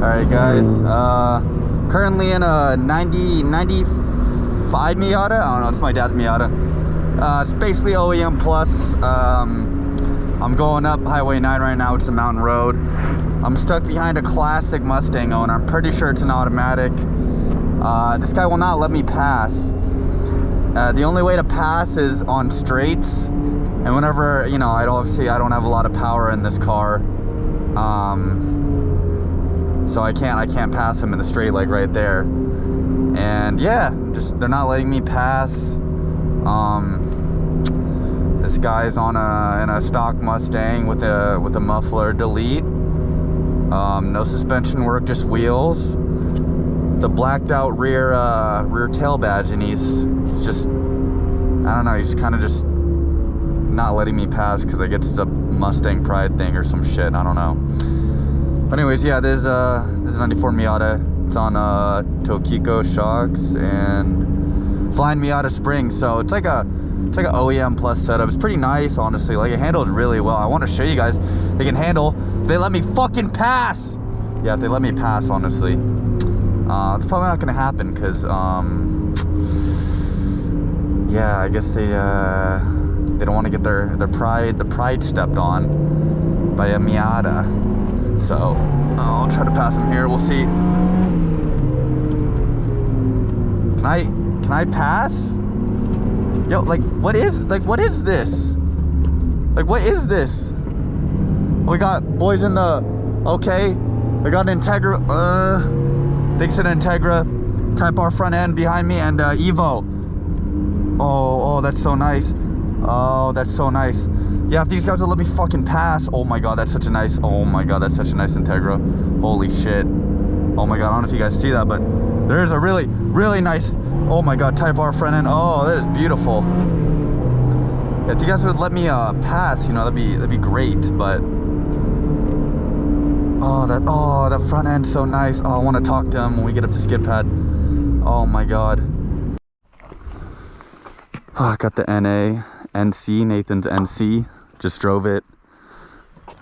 Alright guys, currently in a 95 Miata. I don't know, it's my dad's Miata. It's basically OEM plus. I'm going up Highway 9 right now, which is a mountain road. I'm stuck behind a classic Mustang owner. I'm pretty sure it's an automatic. This guy will not let me pass. The only way to pass is on straights. And whenever, you know, I don't have a lot of power in this car. So I can't pass him in the straight, like right there. And yeah, just they're not letting me pass. This guy's on in a stock Mustang with a muffler delete. No suspension work, just wheels. The blacked out rear tail badge, and he's just, I don't know, he's kind of just not letting me pass because I guess it's a Mustang pride thing or some shit. I don't know. But anyways, yeah, this is a 94 Miata. It's on Tokiko shocks and flying Miata springs. So it's like a OEM plus setup. It's pretty nice, honestly. Like, it handles really well. I want to show you guys. They can handle. They let me fucking pass. Yeah, they let me pass, honestly. It's probably not gonna happen because yeah, I guess they don't want to get their pride stepped on by a Miata. So I'll try to pass him here. We'll see. Can I pass? Yo, like, what is this? Like, what is this? We got boys in the, okay, we got an Integra, they said Integra, Type R front end behind me, and Evo. Oh, that's so nice. Oh, that's so nice. Yeah, if these guys will let me fucking pass. Oh my god, that's such a nice, oh my god, that's such a nice Integra. Holy shit. Oh my god, I don't know if you guys see that, but there's a really, really nice, oh my god, Type R front end. Oh, that is beautiful. If you guys would let me pass, you know, that'd be great. But oh, that front end's so nice. Oh, I want to talk to him when we get up to skid pad. Oh my god. Oh, I got the NC, Nathan's NC. Just drove it.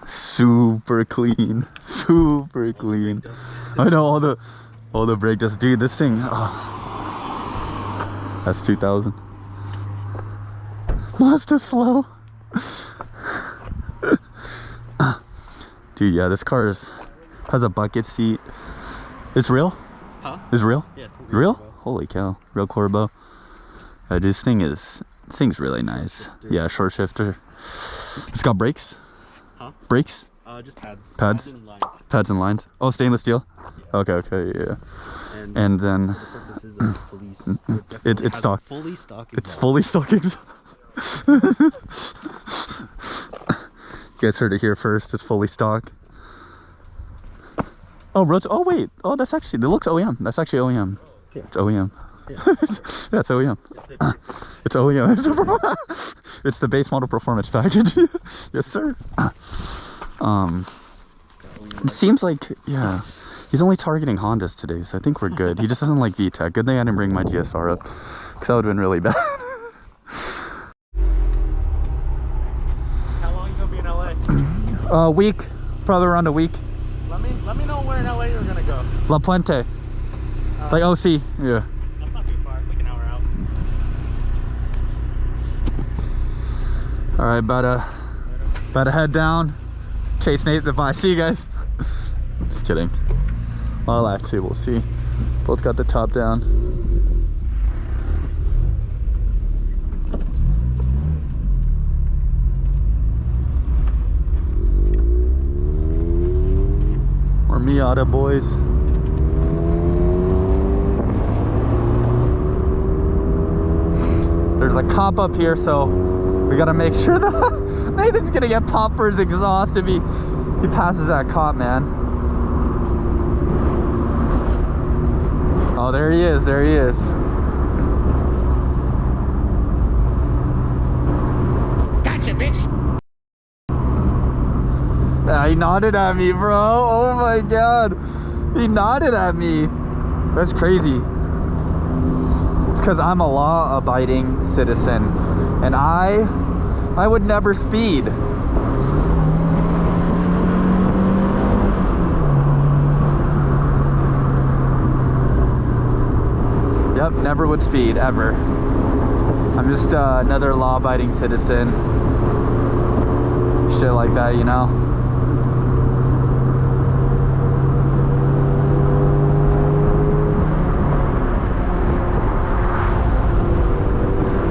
Super clean, super clean. I know all the brake dust, dude. This thing, oh, that's 2000. Mazda slow. Dude, yeah, this car has a bucket seat. It's real? Huh? It's real? Yeah, cool. Real? Holy cow, real Corbo. This thing's really nice. Yeah, short shifter. It's got brakes. Huh? Brakes? Just pads. Pads and lines. Pads and lines. Oh, stainless steel. Yeah. Okay, yeah. And then for the purposes of police, it's stock. Fully stock. It's fully stock exhaust. You guys heard it here first. It's fully stock. Oh, roads. Oh wait. Oh, that's actually. It looks OEM. That's actually OEM. Yeah. It's OEM. Yeah, yeah, it's OEM. It's OEM. It's the base model performance package. Yes, sir. It seems like, yeah, he's only targeting Hondas today, so I think we're good. He just doesn't like VTEC. Good thing I didn't bring my GSR up, because that would have been really bad. How long you gonna be in LA? A week, probably around a week. Let me know where in LA you're gonna go. La Puente, like OC, yeah. That's not too far, like an hour out. All right, about to head down. Chase Nate the bye. See you guys. Just kidding. Well, actually, we'll see. Both got the top down. We're Miata boys. There's a cop up here, so we gotta make sure that Nathan's gonna get popped for his exhaust if he passes that cop, man. Oh, there he is, there he is. Gotcha, bitch. He nodded at me, bro. Oh my god. He nodded at me. That's crazy. It's because I'm a law-abiding citizen, and I would never speed. never would speed, ever. I'm just another law-abiding citizen. Shit like that, you know?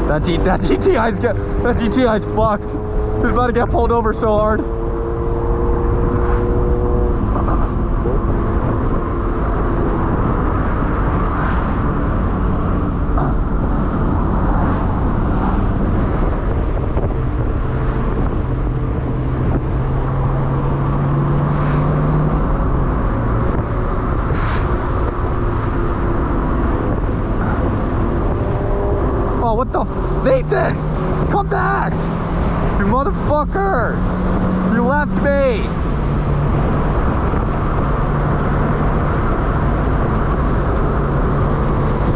That GTI's fucked. He's about to get pulled over so hard. Oh, what the Nathan! Come back! You motherfucker! You left me!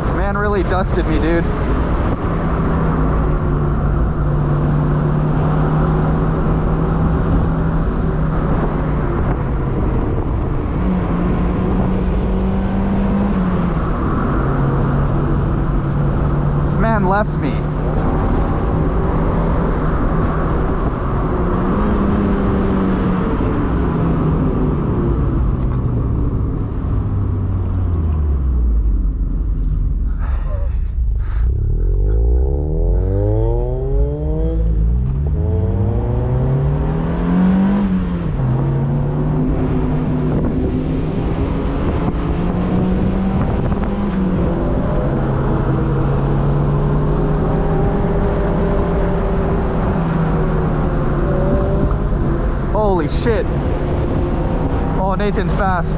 This man really dusted me, dude. This man left me. Holy shit. Oh, Nathan's fast.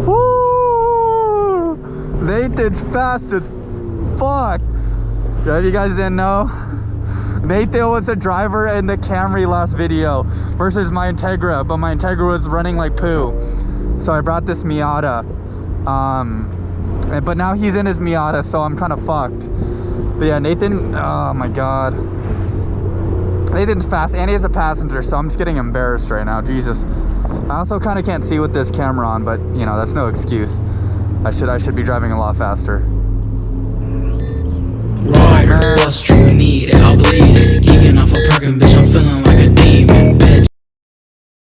Woo! Nathan's fast as fuck. Yeah, if you guys didn't know, Nathan was the driver in the Camry last video versus my Integra, but my Integra was running like poo. So I brought this Miata. But now he's in his Miata, so I'm kind of fucked. But yeah, Nathan, oh my god. Nathan's fast, and he has a passenger, so I'm just getting embarrassed right now. Jesus. I also kind of can't see with this camera on, but you know, that's no excuse. I should be driving a lot faster. Rider, bust you need it, I'll bleed it. Geeking off a parking, bitch, I'm feeling like a demon, bitch.